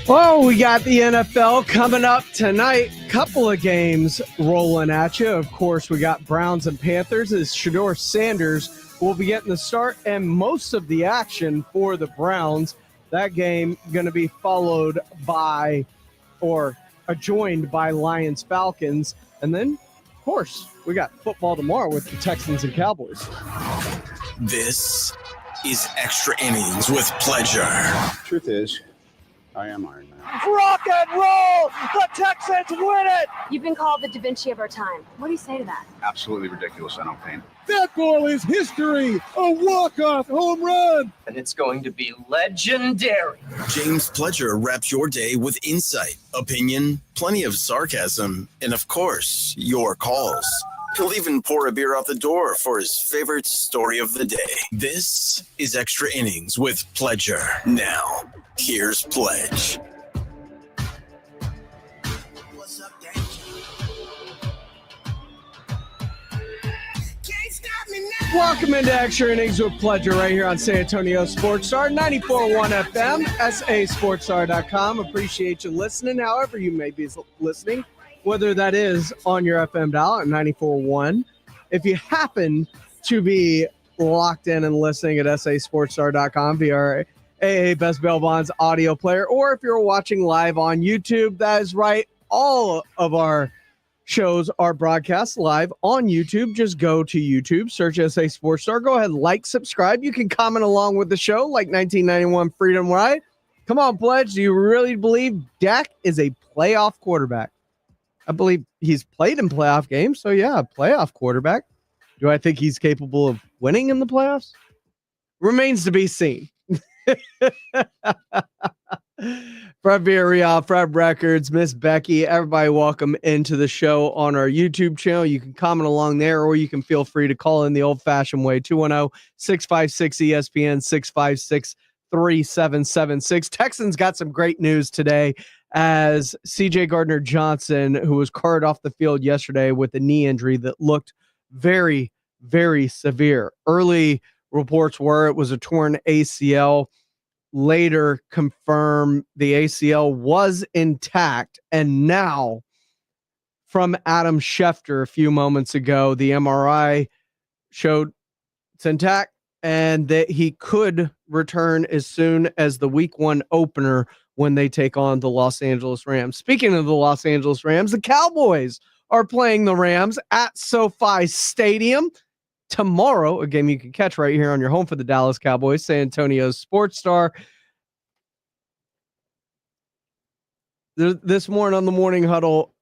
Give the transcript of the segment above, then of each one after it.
Well, we got the NFL coming up tonight. Couple of games rolling at you. Of course, we got Browns and Panthers as Shedeur Sanders will be getting the start and most of the action for the Browns. That game going to be followed by or adjoined by Lions Falcons. And then, of course, we got football tomorrow with the Texans and Cowboys. This is Extra Innings with Pleasure. Truth is, I am Iron Man. Rock and roll! The Texans win it! You've been called the Da Vinci of our time. What do you say to that? Absolutely ridiculous. I don't paint. That goal is history. A walk-off home run. And it's going to be legendary. James Pledger wraps your day with insight, opinion, plenty of sarcasm, and of course, your calls. He'll even pour a beer out the door for his favorite story of the day. This is Extra Innings with Pledger. Now, here's Pledge. What's up, Danger? Can't stop me now. Welcome into Extra Innings with Pleasure right here on San Antonio Sports Star, 94.1 FM, sasportstar.com. Appreciate you listening, however you may be listening, whether that is on your FM dial at 94.1. If you happen to be locked in and listening at sasportstar.com via our AA Best Bail Bonds audio player, or if you're watching live on YouTube, that is right. All of our shows are broadcast live on YouTube. Just go to YouTube, search SA Sports Star. Go ahead, like, subscribe. You can comment along with the show like 1991 Freedom Ride. Come on, Pledge. Do you really believe Dak is a playoff quarterback? I believe he's played in playoff games. So, yeah, playoff quarterback. Do I think he's capable of winning in the playoffs? Remains to be seen. Fred Villarreal, Fred Records, Miss Becky, everybody welcome into the show on our YouTube channel. You can comment along there, or you can feel free to call in the old-fashioned way, 210-656-ESPN, 656-3776. Texans got some great news today as C.J. Gardner-Johnson, who was carted off the field yesterday with a knee injury that looked very, very severe. Early reports were it was a torn ACL. Later confirmed the ACL was intact. And now, from Adam Schefter a few moments ago, the MRI showed it's intact and that he could return as soon as the week 1 opener when they take on the Los Angeles Rams. Speaking of the Los Angeles Rams, the Cowboys are playing the Rams at SoFi Stadium tomorrow, a game you can catch right here on your home for the Dallas Cowboys, San Antonio Sports Star. This morning on the Morning Huddle,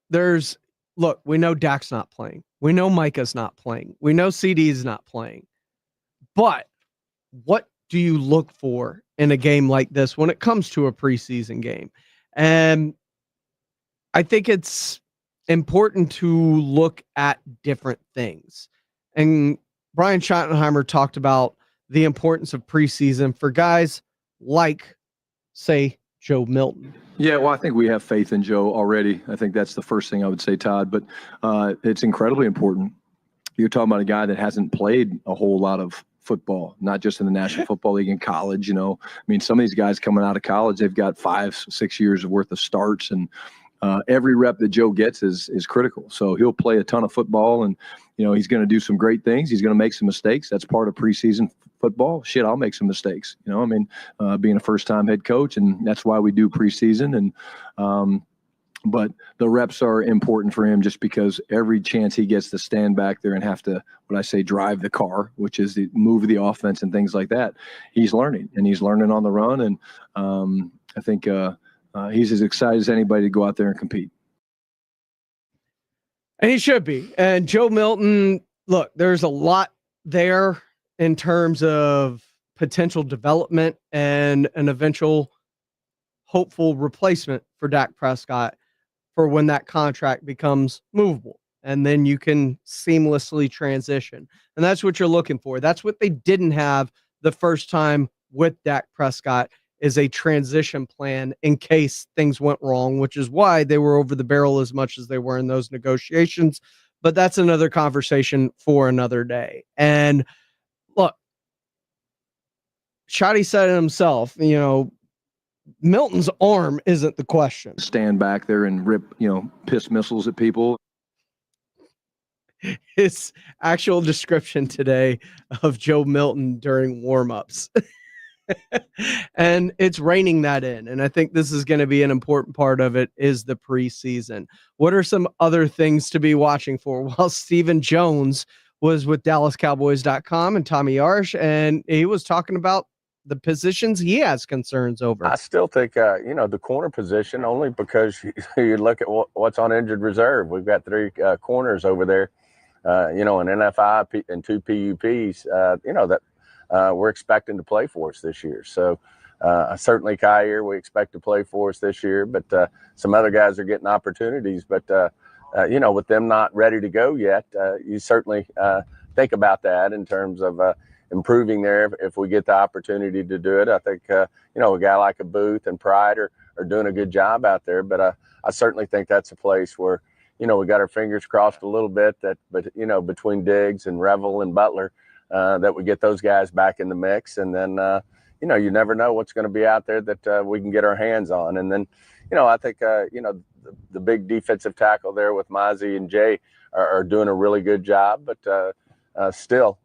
look, we know Dak's not playing. We know Micah's not playing. We know CD's not playing. But what do you look for in a game like this when it comes to a preseason game? And I think it's important to look at different things. And Brian Schottenheimer talked about the importance of preseason for guys like, say, Joe Milton. Yeah, well, I think we have faith in Joe already. I think that's the first thing I would say, Todd. But it's incredibly important. You're talking about a guy that hasn't played a whole lot of football, not just in the National Football League, in college. You know, I mean, some of these guys coming out of college, they've got 5-6 years worth of starts, and every rep that Joe gets is critical. So he'll play a ton of football, and you know he's going to do some great things. He's going to make some mistakes. That's part of preseason football. Shit, I'll make some mistakes. You know, I mean, being a first-time head coach, and that's why we do preseason. And but the reps are important for him just because every chance he gets to stand back there and have to, what I say, drive the car, which is the move the offense and things like that, he's learning, and he's learning on the run. And I think he's as excited as anybody to go out there and compete. And he should be. And Joe Milton, look, there's a lot there in terms of potential development and an eventual hopeful replacement for Dak Prescott for when that contract becomes movable. And then you can seamlessly transition. And that's what you're looking for. That's what they didn't have the first time with Dak Prescott, is a transition plan in case things went wrong, which is why they were over the barrel as much as they were in those negotiations. But that's another conversation for another day. And look, Shotty said it himself, you know, Milton's arm isn't the question. Stand back there and rip, piss missiles at people. His actual description today of Joe Milton during warm-ups. And it's reining that in. And I think this is going to be an important part of it is the preseason. What are some other things to be watching for? Well, Stephen Jones was with DallasCowboys.com and Tommy Arsh, and he was talking about the positions he has concerns over. I still think, the corner position, only because you look at what's on injured reserve. We've got 3 corners over there, an NFI and 2 PUPs, that we're expecting to play for us this year. So certainly Kyer, we expect to play for us this year, but some other guys are getting opportunities. But, with them not ready to go yet, you certainly think about that in terms of improving there if we get the opportunity to do it. I think, a guy like a Booth and Pride are doing a good job out there. But I certainly think that's a place where, we got our fingers crossed a little bit between Diggs and Revel and Butler, that we get those guys back in the mix. And then, you never know what's going to be out there that we can get our hands on. And then, I think, the big defensive tackle there with Mozzie and Jay are doing a really good job. But still,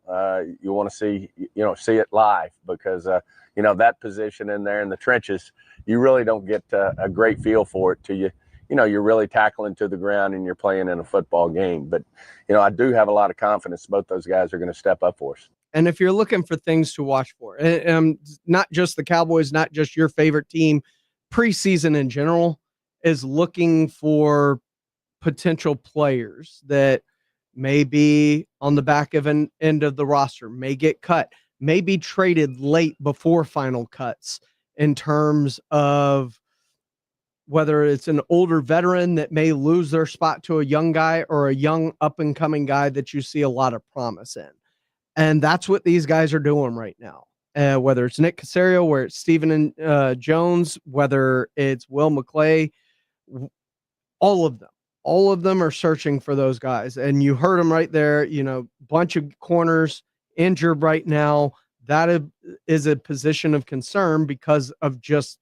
you want to see it live because, that position in there in the trenches, you really don't get a great feel for it till you're really tackling to the ground and you're playing in a football game. But, I do have a lot of confidence both those guys are going to step up for us. And if you're looking for things to watch for, not just the Cowboys, not just your favorite team, preseason in general is looking for potential players that may be on the back of an end of the roster, may get cut, may be traded late before final cuts in terms of whether it's an older veteran that may lose their spot to a young guy or a young up-and-coming guy that you see a lot of promise in. And that's what these guys are doing right now. Whether it's Nick Caserio, whether it's Stephen Jones, whether it's Will McClay, all of them are searching for those guys. And you heard them right there, bunch of corners injured right now. That is a position of concern because of just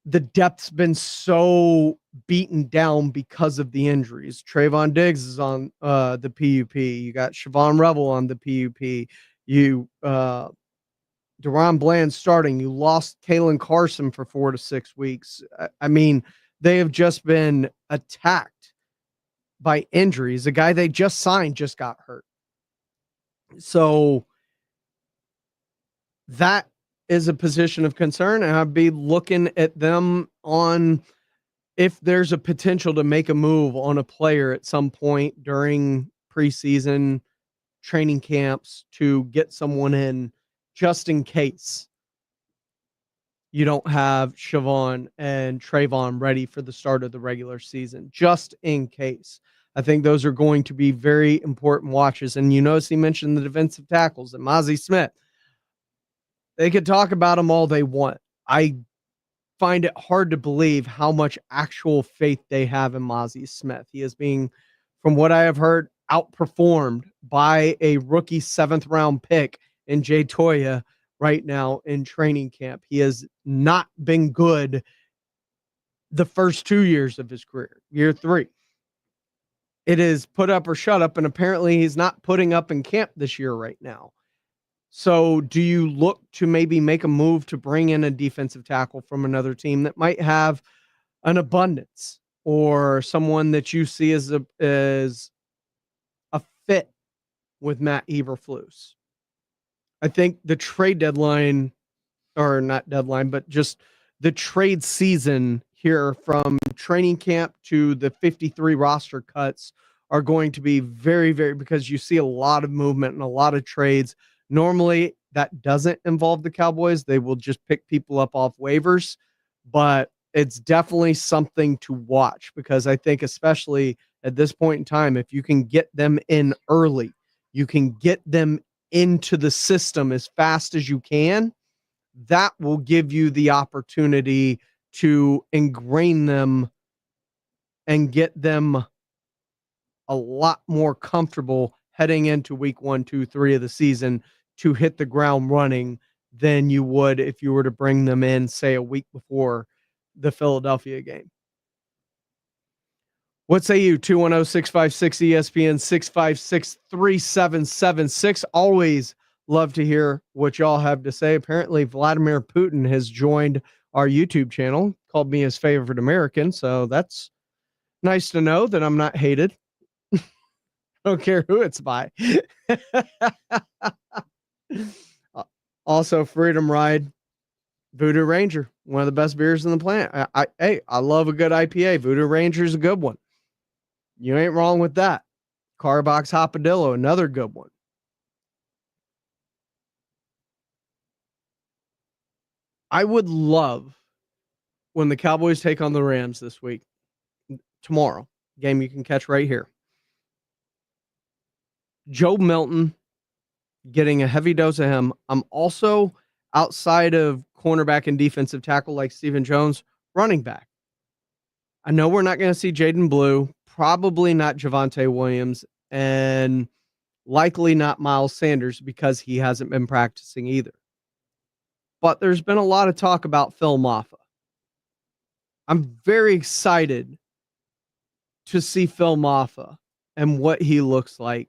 the depth's been so beaten down because of the injuries. Trayvon Diggs is on the PUP. You got Siobhan Revel on the PUP. You Deron Bland starting. You lost Kalen Carson for 4 to 6 weeks. I mean, they have just been attacked by injuries. The guy they just signed just got hurt. So that is a position of concern, and I'd be looking at them on if there's a potential to make a move on a player at some point during preseason training camps to get someone in just in case you don't have Siobhan and Trayvon ready for the start of the regular season, just in case. I think those are going to be very important watches. And you notice he mentioned the defensive tackles and Mozzie Smith. They could talk about them all they want. I find it hard to believe how much actual faith they have in Mozzie Smith. He is being, from what I have heard, outperformed by a rookie 7th round pick in Jay Toya right now in training camp. He has not been good the first 2 years of his career. Year 3, it is put up or shut up, and apparently he's not putting up in camp this year right now. So do you look to maybe make a move to bring in a defensive tackle from another team that might have an abundance, or someone that you see as a fit with Matt Eberflus? I think the trade deadline, or not deadline, but just the trade season here from training camp to the 53 roster cuts are going to be very, very, because you see a lot of movement and a lot of trades. Normally that doesn't involve the Cowboys. They will just pick people up off waivers, but it's definitely something to watch because I think especially at this point in time, if you can get them in early, you can get them into the system as fast as you can, that will give you the opportunity to ingrain them and get them a lot more comfortable heading into week 1, 2, 3 of the season to hit the ground running than you would if you were to bring them in, say, a week before the Philadelphia game. What say you? 210-656-ESPN, 656-3776. Always love to hear what y'all have to say. Apparently, Vladimir Putin has joined our YouTube channel, called me his favorite American, so that's nice to know that I'm not hated. I don't care who it's by. Also, Freedom Ride, Voodoo Ranger, one of the best beers in the planet. I love a good IPA. Voodoo Ranger is a good one. You ain't wrong with that. Carbox Hopadillo, another good one. I would love when the Cowboys take on the Rams this week, tomorrow, game you can catch right here. Joe Milton, getting a heavy dose of him. I'm also, outside of cornerback and defensive tackle like Stephen Jones, running back. I know we're not going to see Jaden Blue, probably not Javonte Williams, and likely not Miles Sanders because he hasn't been practicing either. But there's been a lot of talk about Phil Maffa. I'm very excited to see Phil Maffa and what he looks like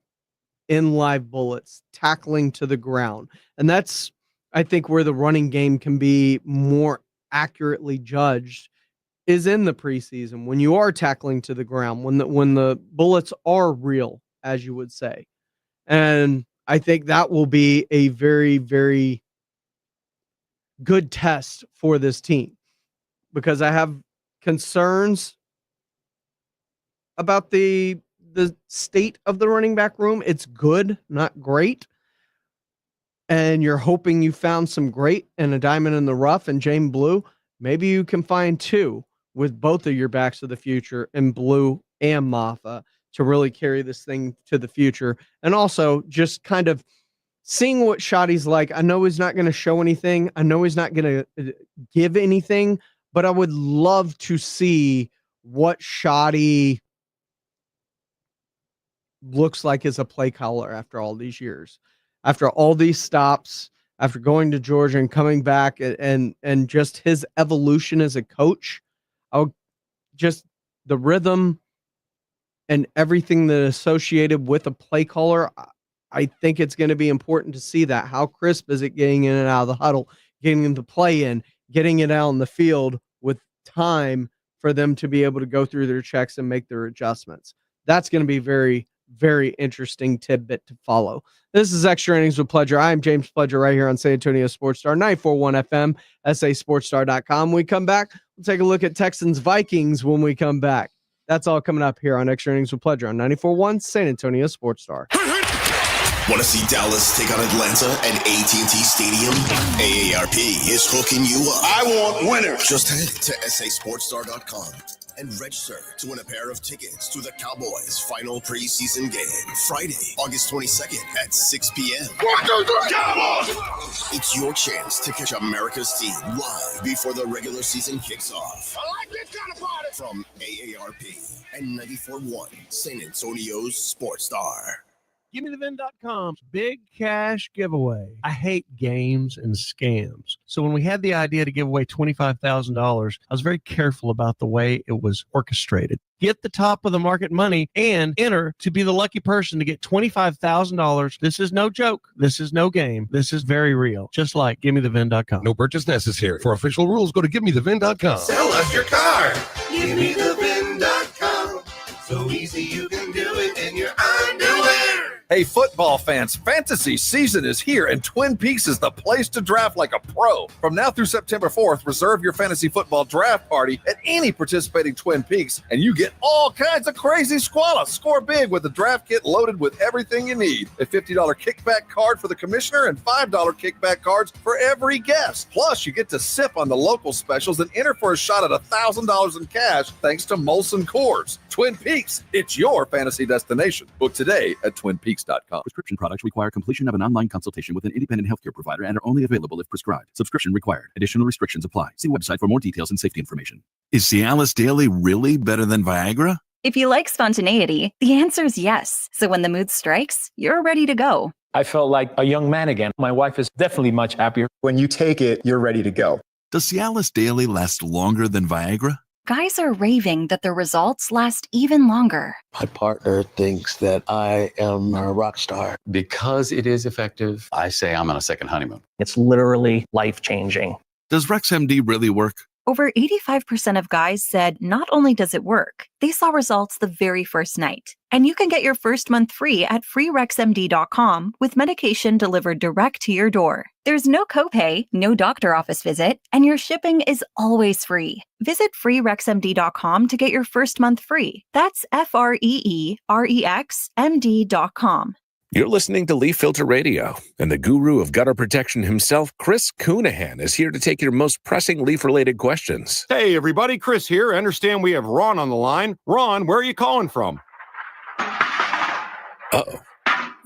in live bullets, tackling to the ground. And that's, I think, where the running game can be more accurately judged, is in the preseason, when you are tackling to the ground, when the bullets are real, as you would say. And I think that will be a very, very good test for this team, because I have concerns about the state of the running back room. It's good, not great. And you're hoping you found some great and a diamond in the rough and Jaden Blue. Maybe you can find two with both of your backs of the future in Blue and Maffa to really carry this thing to the future. And also just kind of seeing what Shoddy's like. I know he's not going to show anything. I know he's not going to give anything, but I would love to see what Shoddy looks like as a play caller after all these years, after all these stops, after going to Georgia and coming back, and just his evolution as a coach. Just the rhythm and everything that is associated with a play caller. I think it's going to be important to see that. How crisp is it getting in and out of the huddle, getting them to play in, getting it out in the field with time for them to be able to go through their checks and make their adjustments. That's going to be very, very interesting tidbit to follow. This is Extra Innings with Pledger. I'm James Pledger right here on San Antonio Sports Star, 94.1 FM, SASportsStar.com. When we come back, we'll take a look at Texans Vikings when we come back. That's all coming up here on Extra Innings with Pledger on 94.1 San Antonio Sports Star. Want to see Dallas take on Atlanta at AT&T Stadium? AARP is hooking you up. I want winners. Just head to SASportsStar.com and register to win a pair of tickets to the Cowboys' final preseason game, Friday, August 22nd at 6 p.m. Cowboys! It's your chance to catch America's team live before the regular season kicks off. I like this kind of party. From AARP and 94.1 San Antonio's Sports Star. GimmeTheVin.com's big cash giveaway. I hate games and scams. So when we had the idea to give away $25,000, I was very careful about the way it was orchestrated. Get the top of the market money and enter to be the lucky person to get $25,000. This is no joke. This is no game. This is very real. Just like GimmeTheVin.com. No purchase necessary. For official rules, go to GimmeTheVin.com. Sell us your car. GimmeTheVin.com. So easy you can do it in your underwear. Hey, football fans, fantasy season is here, and Twin Peaks is the place to draft like a pro. From now through September 4th, reserve your fantasy football draft party at any participating Twin Peaks, and you get all kinds of crazy squalor. Score big with the draft kit loaded with everything you need. A $50 kickback card for the commissioner and $5 kickback cards for every guest. Plus, you get to sip on the local specials and enter for a shot at $1,000 in cash thanks to Molson Coors. Twin Peaks, it's your fantasy destination. Book today at TwinPeaks.com. Prescription products require completion of an online consultation with an independent healthcare provider and are only available if prescribed. Subscription required. Additional restrictions apply. See website for more details and safety information. Is Cialis Daily really better than Viagra? If you like spontaneity, the answer is yes. So when the mood strikes, you're ready to go. I felt like a young man again. My wife is definitely much happier. When you take it, you're ready to go. Does Cialis Daily last longer than Viagra? Guys are raving that their results last even longer. My partner thinks that I am a rock star. Because it is effective, I say I'm on a second honeymoon. It's literally life-changing. Does RexMD really work? Over 85% of guys said not only does it work, they saw results the very first night. And you can get your first month free at freerexmd.com with medication delivered direct to your door. There's no copay, no doctor office visit, and your shipping is always free. Visit freerexmd.com to get your first month free. That's FREEREXMD.com. You're listening to Leaf Filter Radio, and the guru of gutter protection himself, Chris Coonahan, is here to take your most pressing leaf-related questions. Hey, everybody, Chris here. I understand we have Ron on the line. Ron, where are you calling from? Uh-oh.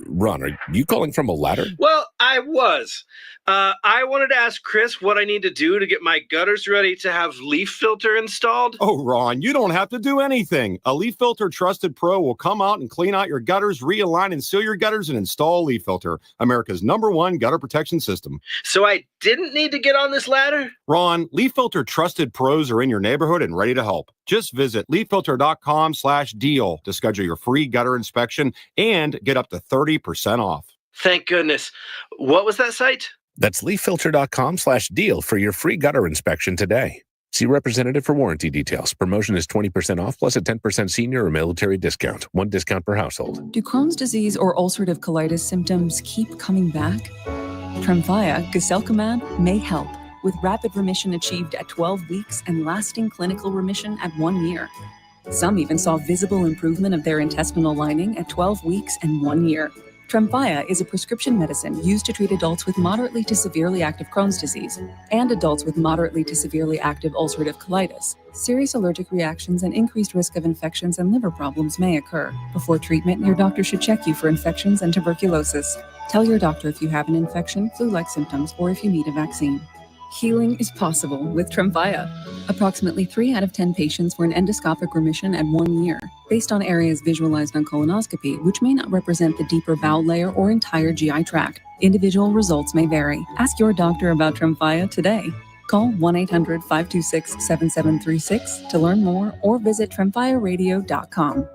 Ron, are you calling from a ladder? Well, I was. I wanted to ask Chris what I need to do to get my gutters ready to have leaf filter installed. Oh, Ron, you don't have to do anything. A Leaf Filter Trusted Pro will come out and clean out your gutters, realign and seal your gutters, and install Leaf Filter, America's #1 gutter protection system. So I didn't need to get on this ladder? Ron, Leaf Filter Trusted Pros are in your neighborhood and ready to help. Just visit leaffilter.com/deal to schedule your free gutter inspection and get up to 30% off. Thank goodness. What was that site? That's leaffilter.com/deal for your free gutter inspection today. See representative for warranty details. Promotion is 20% off plus a 10% senior or military discount. One discount per household. Do Crohn's disease or ulcerative colitis symptoms keep coming back? Tremfya, guselkumab, may help, with rapid remission achieved at 12 weeks and lasting clinical remission at 1 year. Some even saw visible improvement of their intestinal lining at 12 weeks and 1 year. Tremfya is a prescription medicine used to treat adults with moderately to severely active Crohn's disease and adults with moderately to severely active ulcerative colitis. Serious allergic reactions and increased risk of infections and liver problems may occur. Before treatment, your doctor should check you for infections and tuberculosis. Tell your doctor if you have an infection, flu-like symptoms, or if you need a vaccine. Healing is possible with Tremfya. Approximately 3 out of 10 patients were in endoscopic remission at 1 year, based on areas visualized on colonoscopy, which may not represent the deeper bowel layer or entire GI tract. Individual results may vary. Ask your doctor about Tremfya today. Call 1-800-526-7736 to learn more or visit tremfyaradio.com.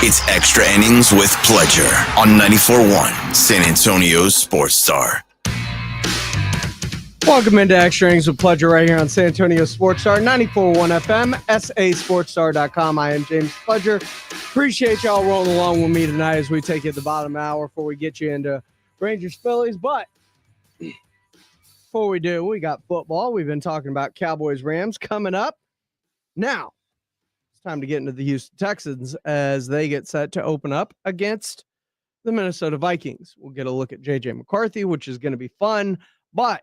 It's Extra Innings with Pledger on 94.1 San Antonio's Sports Star. Welcome into Extra Innings with Pledger right here on San Antonio Sports Star, 94.1 FM, sasportstar.com. I am James Pledger. Appreciate y'all rolling along with me tonight as we take you at the bottom hour before we get you into Rangers Phillies. But before we do, we got football. We've been talking about Cowboys Rams coming up. Now, it's time to get into the Houston Texans as they get set to open up against the Minnesota Vikings. We'll get a look at J.J. McCarthy, which is going to be fun, but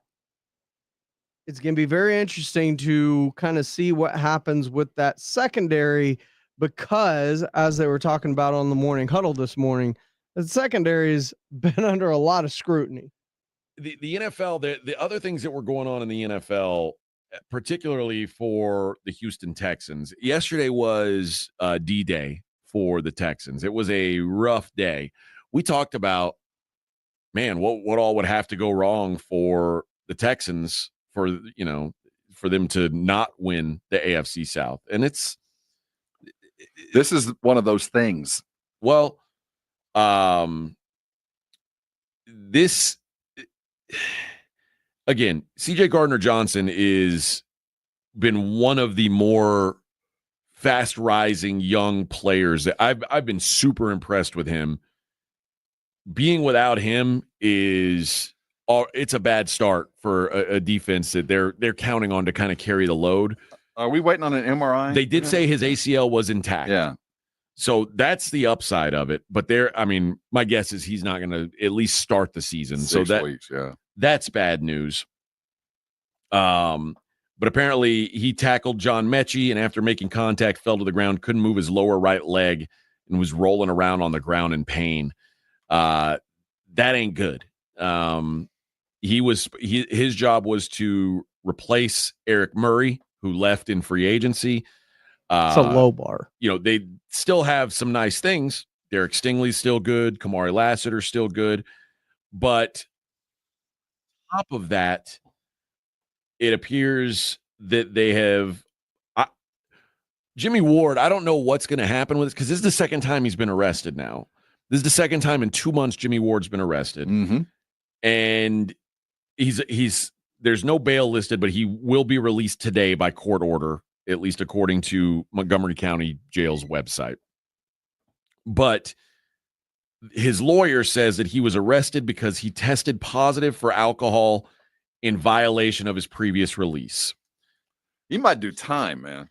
it's going to be very interesting to kind of see what happens with that secondary because, as they were talking about on the morning huddle this morning, the secondary has been under a lot of scrutiny. The NFL, the other things that were going on in the NFL, particularly for the Houston Texans, yesterday was D-Day for the Texans. It was a rough day. We talked about, man, what all would have to go wrong for the Texans for them to not win the AFC South. And this is one of those things. Well, this again, CJ Gardner-Johnson is been one of the more fast rising young players. I've been super impressed with him. Being without him it's a bad start for a defense that they're counting on to kind of carry the load. Are we waiting on an MRI? They did say his ACL was intact. Yeah. So that's the upside of it. But my guess is he's not going to at least start the season. 6 weeks, yeah. That's bad news. But apparently he tackled John Mechie, and after making contact, fell to the ground, couldn't move his lower right leg, and was rolling around on the ground in pain. That ain't good. His job was to replace Eric Murray, who left in free agency. It's a low bar. They still have some nice things. Derek Stingley's still good. Kamari Lassiter's still good. But on top of that, it appears that they have Jimmy Ward. I don't know what's going to happen with this because this is the second time he's been arrested now. This is the second time in 2 months Jimmy Ward's been arrested. And he's there's no bail listed, but he will be released today by court order, at least according to Montgomery County Jail's website. But his lawyer says that he was arrested because he tested positive for alcohol in violation of his previous release. He might do time, man.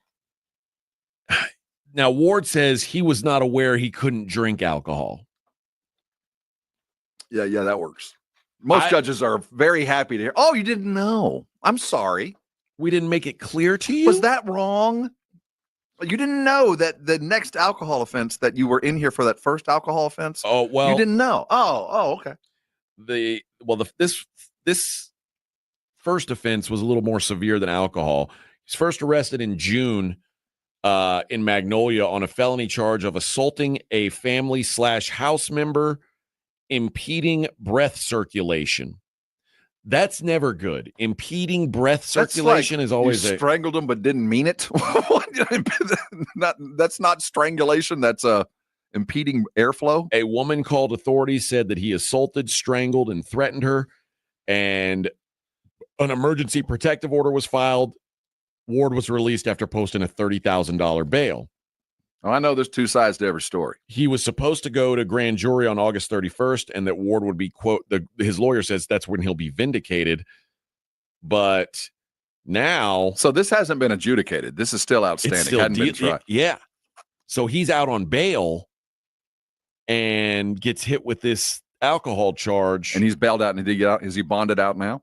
Now, Ward says he was not aware he couldn't drink alcohol. Yeah, that works. Most judges are very happy to hear, oh, you didn't know. I'm sorry. We didn't make it clear to you? Was that wrong? You didn't know that the next alcohol offense that you were in here for that first alcohol offense? Oh, well. You didn't know. Oh, okay. This first offense was a little more severe than alcohol. He's first arrested in June in Magnolia on a felony charge of assaulting a family/house member, impeding breath circulation. That's never good. Impeding breath circulation is always you strangled him but didn't mean it. That's not strangulation. That's impeding airflow. A woman called authorities, said that he assaulted, strangled, and threatened her, and an emergency protective order was filed. Ward was released after posting a $30,000 bail. Oh, I know there's two sides to every story. He was supposed to go to grand jury on August 31st, and that Ward would be, quote, his lawyer says that's when he'll be vindicated. But now... So this hasn't been adjudicated. This is still outstanding. It's still Hadn't been tried. Yeah. So he's out on bail and gets hit with this alcohol charge. And he's bailed out, and did he get out? Is he bonded out now?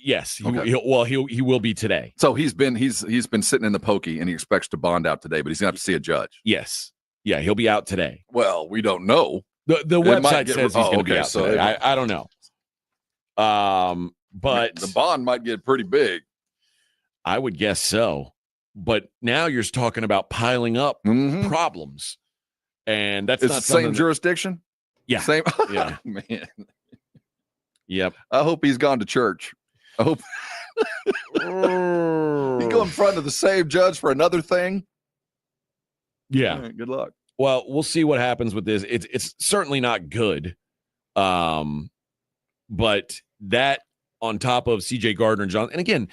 Yes. Okay. He will be today. So he's been sitting in the pokey, and he expects to bond out today, but he's going to have to see a judge. Yes. Yeah, he'll be out today. Well, we don't know. The website says he's going to be out today. I don't know. But the bond might get pretty big. I would guess so. But now you're talking about piling up problems. And that's it's not the same jurisdiction? Yeah. Same. Yeah. Man. Yep. I hope he's gone to church. I hope he go in front of the same judge for another thing. Yeah. Right, good luck. Well, we'll see what happens with this. It's certainly not good. But that on top of CJ Gardner-Johnson, and again,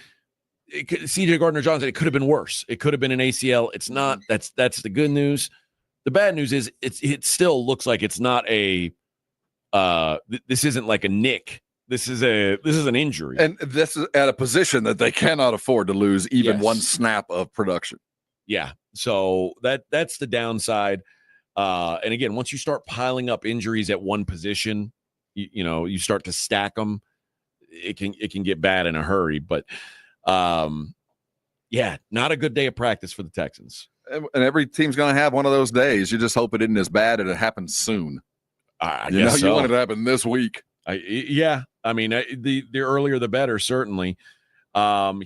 CJ Gardner-Johnson, it could have been worse. It could have been an ACL. It's not. That's the good news. The bad news is it still looks like it's not a this isn't like a nick. This is an injury. And this is at a position that they cannot afford to lose even one snap of production. Yeah. So that's the downside. And again, once you start piling up injuries at one position, you start to stack them. It can get bad in a hurry. But yeah, not a good day of practice for the Texans. And every team's going to have one of those days. You just hope it isn't as bad and it happens soon. I guess so. You want it to happen this week. Yeah. I mean, the earlier the better, certainly. Look,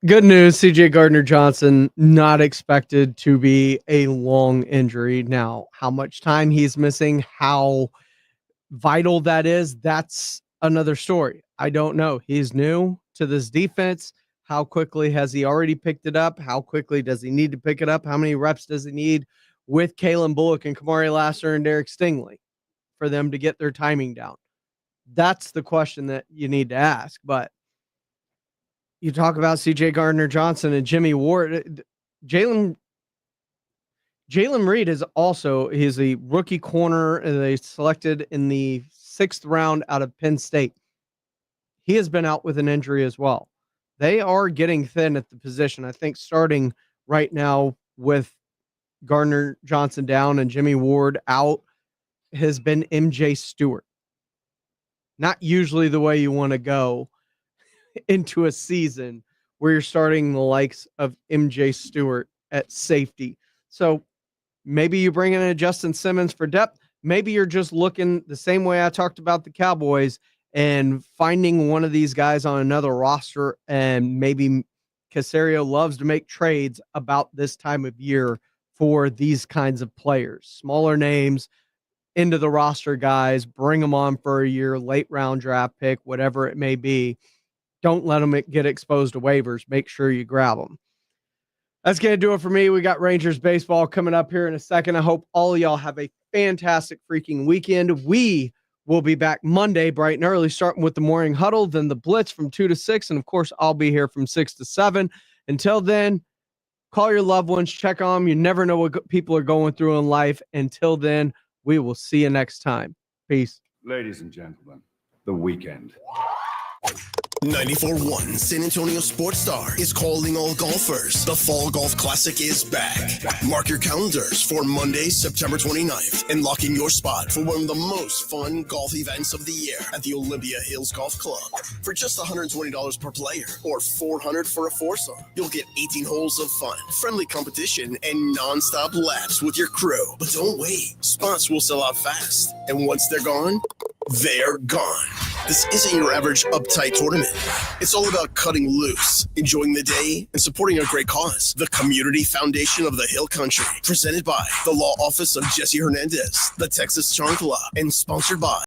good news. CJ Gardner-Johnson not expected to be a long injury. Now, how much time he's missing, how vital that is, that's another story. I don't know. He's new to this defense. How quickly has he already picked it up? How quickly does he need to pick it up? How many reps does he need with Kalen Bullock and Kamari Lassiter and Derek Stingley for them to get their timing down? That's the question that you need to ask. But you talk about CJ Gardner-Johnson and Jimmy Ward. Jalen Reed he's a rookie corner. They selected in the 6th round out of Penn State. He has been out with an injury as well. They are getting thin at the position. I think starting right now with Gardner-Johnson down and Jimmy Ward out has been MJ Stewart. Not usually the way you want to go into a season where you're starting the likes of MJ Stewart at safety. So maybe you bring in a Justin Simmons for depth. Maybe you're just looking the same way I talked about the Cowboys and finding one of these guys on another roster. And maybe Caserio loves to make trades about this time of year for these kinds of players. Smaller names, into the roster guys, bring them on for a year, late round draft pick, whatever it may be. Don't let them get exposed to waivers. Make sure you grab them. That's going to do it for me. We got Rangers baseball coming up here in a second. I hope all of y'all have a fantastic freaking weekend. We will be back Monday bright and early, starting with the morning huddle, then the blitz from 2 to 6. And of course, I'll be here from 6 to 7. Until then, call your loved ones, check on them. You never know what people are going through in life. Until then, we will see you next time. Peace. Ladies and gentlemen, the weekend. 94.1 San Antonio Sports Star is calling all golfers. The Fall Golf Classic is back. Mark your calendars for Monday, September 29th, and lock in your spot for one of the most fun golf events of the year at the Olympia Hills Golf Club. For just $120 per player or $400 for a foursome, you'll get 18 holes of fun, friendly competition, and non-stop laps with your crew. But don't wait. Spots will sell out fast. And once they're gone, they're gone. This isn't your average uptight tournament. It's all about cutting loose, enjoying the day, and supporting a great cause. The Community Foundation of the Hill Country, presented by the Law Office of Jesse Hernandez, the Texas Charm Club, and sponsored by